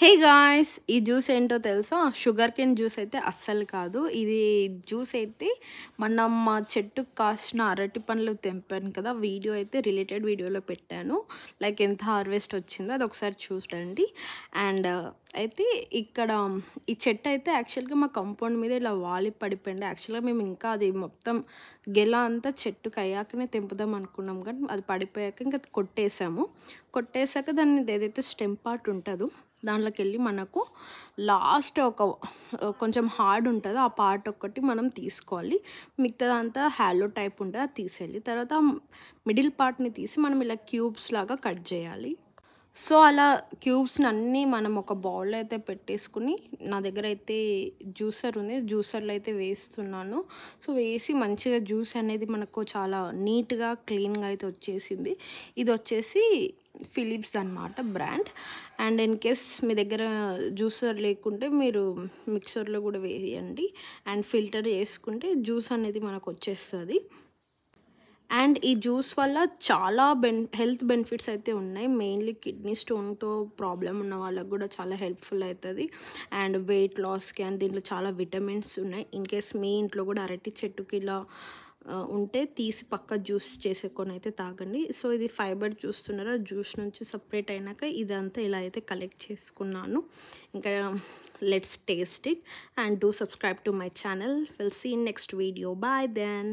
Hey guys! ఈ juice ఏంటో తెలుసా? షుగర్ కేన్ జ్యూస్ అయితే అస్సలు కాదు. ఇది జ్యూస్ అయితే మనం మా చెట్టుకి కాసిన అరటి పండ్లు తెంపాను కదా! వీడియో అయితే రిలేటెడ్ వీడియోలో పెట్టాను. లైక్ ఎంత హార్వెస్ట్ వచ్చిందో అదొకసారి చూడండి. అండ్ అయితే ఇక్కడ ఈ చెట్టు అయితే యాక్చువల్‌గా మా కాంపౌండ్ మీద ఇలా వాలి పడిపోయింది. యాక్చువల్‌గా మేము ఇంకా అది మొత్తం గెల అంతా చెట్టుకి అయ్యాకనే తెంపుదాం అనుకున్నాం కానీ అది పడిపోయాక ఇంకా కొట్టేసాము. కొట్టేసాక దాన్ని ఏదైతే స్టెమ్ పార్ట్ ఉంటుందో దాంట్లోకెళ్ళి మనకు లాస్ట్ కొంచెం హార్డ్ ఉంటుందో ఆ పార్ట్ ఒక్కటి మనం తీసుకోవాలి. మిగతాదంతా హాలో టైప్ ఉంటుంది, అది తీసేయాలి. తర్వాత మిడిల్ పార్ట్ని తీసి మనం ఇలా క్యూబ్స్ లాగా కట్ చేయాలి. సో అలా క్యూబ్స్ని అన్నీ మనం ఒక బౌల్లో అయితే పెట్టేసుకుని, నా దగ్గర అయితే జ్యూసర్ ఉంది, జ్యూసర్లో అయితే వేస్తున్నాను. సో వేసి మంచిగా జ్యూస్ అనేది మనకు చాలా నీట్గా క్లీన్గా అయితే వచ్చేసింది. ఇది వచ్చేసి ఫిలిప్స్ అనమాట బ్రాండ్. అండ్ ఇన్ కేస్ మీ దగ్గర జ్యూసర్ లేకుంటే మీరు మిక్సర్లో కూడా వేయండి అండ్ ఫిల్టర్ చేసుకుంటే జ్యూస్ అనేది మనకు వచ్చేస్తుంది. అండ్ ఈ జ్యూస్ వల్ల చాలా హెల్త్ బెనిఫిట్స్ అయితే ఉన్నాయి. మెయిన్లీ కిడ్నీ స్టోన్తో ప్రాబ్లం ఉన్న వాళ్ళకు కూడా చాలా హెల్ప్ఫుల్ అవుతుంది. అండ్ వెయిట్ లాస్కి అండ్ దీంట్లో చాలా విటమిన్స్ ఉన్నాయి. ఇన్ కేస్ మీ ఇంట్లో కూడా అరటి చెట్టుకి ఇలా ఉంటే తీసి పక్క జ్యూస్ చేసుకొని అయితే తాగండి. సో ఇది ఫైబర్ చూస్తున్నారా, జ్యూస్ నుంచి సపరేట్ అయినాక ఇదంతా ఇలా అయితే కలెక్ట్ చేసుకున్నాను. ఇంకా let's taste it and do subscribe to my channel. Will see in next video. Bye then.